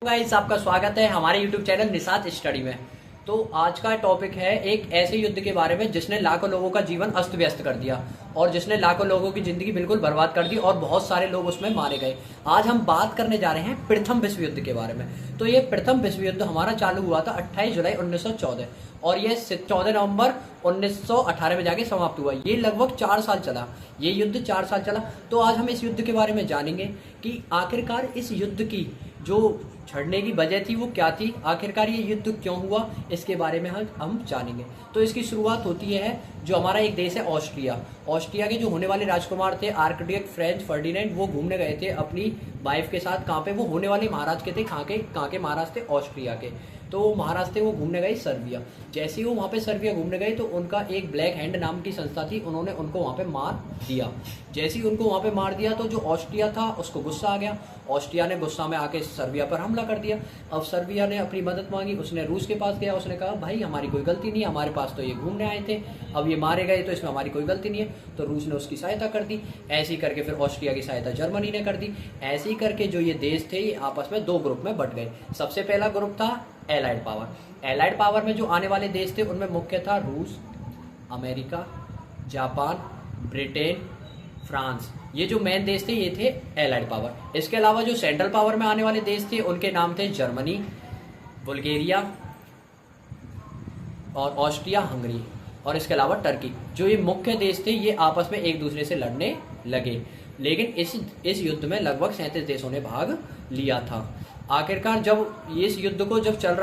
Guys, आपका स्वागत है हमारे YouTube चैनल निसात स्टडी में। तो आज का टॉपिक है एक ऐसे युद्ध के बारे में जिसने लाखों लोगों का जीवन अस्त व्यस्त कर दिया और जिसने लाखों लोगों की जिंदगी बिल्कुल बर्बाद कर दी और बहुत सारे लोग उसमें मारे गए। आज हम बात करने जा रहे हैं प्रथम विश्व युद्ध के बारे में। तो ये प्रथम विश्व युद्ध हमारा चालू हुआ था 28 जुलाई 1914 और ये 14 नवंबर 1918 में जाके समाप्त हुआ। ये लगभग 4 साल चला, ये युद्ध 4 साल चला। तो आज हम इस युद्ध के बारे में जानेंगे कि आखिरकार इस युद्ध की जो छड़ने की वजह थी वो क्या थी, आखिरकार ये युद्ध क्यों हुआ, इसके बारे में हम जानेंगे। तो इसकी शुरुआत होती है जो हमारा एक देश है ऑस्ट्रिया। ऑस्ट्रिया के जो होने वाले राजकुमार थे आर्कडिएक फ्रेंच फर्डिनेंड, वो घूमने गए थे अपनी वाइफ के साथ। कहाँ पे? वो होने वाले महाराज के थे। कहाँ के महाराज थे? ऑस्ट्रिया के। तो वो महाराज थे, वो घूमने गए सर्बिया। जैसे ही वो वहाँ पे सर्बिया घूमने गए तो उनका एक ब्लैक हैंड नाम की संस्था थी, उन्होंने उनको वहाँ पे मार दिया। जैसे ही उनको वहाँ पे मार दिया तो जो ऑस्ट्रिया था उसको गुस्सा आ गया। ऑस्ट्रिया ने गुस्सा में आके सर्बिया पर हमला कर दिया। अब सर्बिया ने अपनी मदद मांगी, उसने रूस के पास गया, उसने कहा भाई हमारी कोई गलती नहीं है, हमारे पास तो ये घूमने आए थे, अब ये मारे गए तो इसमें हमारी कोई गलती नहीं है। तो रूस ने उसकी सहायता कर दी। ऐसे ही करके फिर ऑस्ट्रिया की सहायता जर्मनी ने कर दी। ऐसे ही करके जो ये देश थे ये आपस में 2 ग्रुप में बट गए। सबसे पहला ग्रुप था एलाइड पावर। एलाइड पावर में जो आने वाले देश थे उनमें मुख्य था रूस, अमेरिका, जापान, ब्रिटेन, फ्रांस। ये जो मेन देश थे ये थे एलाइड पावर। इसके अलावा जो सेंट्रल पावर में आने वाले देश थे उनके नाम थे जर्मनी, बुल्गारिया और ऑस्ट्रिया हंगरी, और इसके अलावा टर्की। जो ये मुख्य देश थे ये आपस में एक दूसरे से लड़ने लगे। लेकिन इस युद्ध में लगभग 37 देशों ने भाग लिया था। आखिरकार जब इस युद्ध को जब चल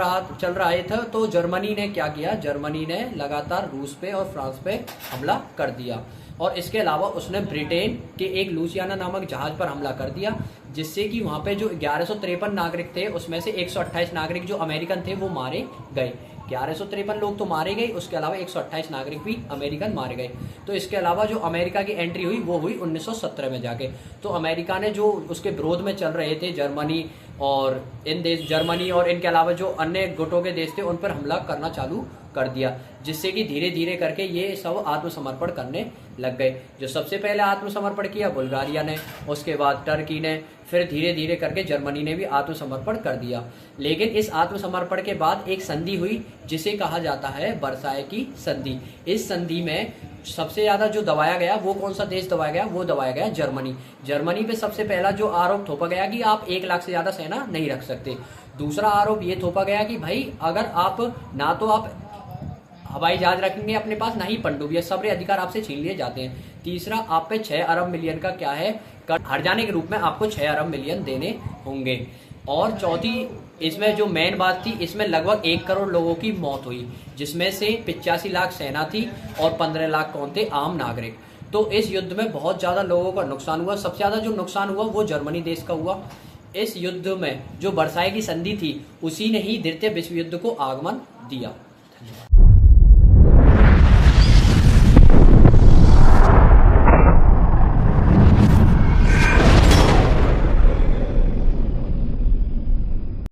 रहा था तो जर्मनी ने क्या किया? जर्मनी ने लगातार रूस पे और फ्रांस पे हमला कर दिया और इसके अलावा उसने ब्रिटेन के एक लुसियाना नामक जहाज पर हमला कर दिया, जिससे कि वहां पे जो 1153 नागरिक थे उसमें से 128 नागरिक जो अमेरिकन थे वो मारे गए। 1153 लोग तो मारे गए, उसके अलावा 128 नागरिक भी अमेरिकन मारे गए। तो इसके अलावा जो अमेरिका की एंट्री हुई वो हुई 1917 में जाके। तो अमेरिका ने जो उसके विरोध में चल रहे थे जर्मनी और इनके अलावा जो अन्य गुटों के देश थे उन पर हमला करना चालू कर दिया, जिससे कि धीरे धीरे करके ये सब आत्मसमर्पण करने लग गए। जो सबसे पहले आत्मसमर्पण किया बुल्गारिया ने, उसके बाद टर्की ने, फिर धीरे धीरे करके जर्मनी ने भी आत्मसमर्पण कर दिया। लेकिन इस आत्मसमर्पण के बाद एक संधि हुई जिसे कहा जाता है वर्साय की संधि। इस संधि में सबसे ज्यादा जो दबाया गया वो कौन सा देश दबाया गया? वो दबाया गया जर्मनी। जर्मनी पे सबसे पहला जो आरोप थोपा गया कि आप 1 लाख से ज्यादा सेना नहीं रख सकते। दूसरा आरोप ये थोपा गया कि भाई अगर आप ना तो आप हवाई जहाज रखेंगे अपने पास, ना ही पनडुब्बी, ये सब अधिकार आपसे छीन लिए जाते हैं। तीसरा, आप पे 6 अरब मिलियन का क्या है हर जाने के रूप में आपको 6 अरब मिलियन देने होंगे। और चौथी इसमें जो मेन बात थी, इसमें लगभग 1 करोड़ लोगों की मौत हुई, जिसमें से 85 लाख सेना थी और 15 लाख कौन थे? आम नागरिक। तो इस युद्ध में बहुत ज्यादा लोगों का नुकसान हुआ। सबसे ज्यादा जो नुकसान हुआ वो जर्मनी देश का हुआ। इस युद्ध में जो वर्साय की संधि थी उसी ने ही द्वितीय विश्व युद्ध को आगमन दिया।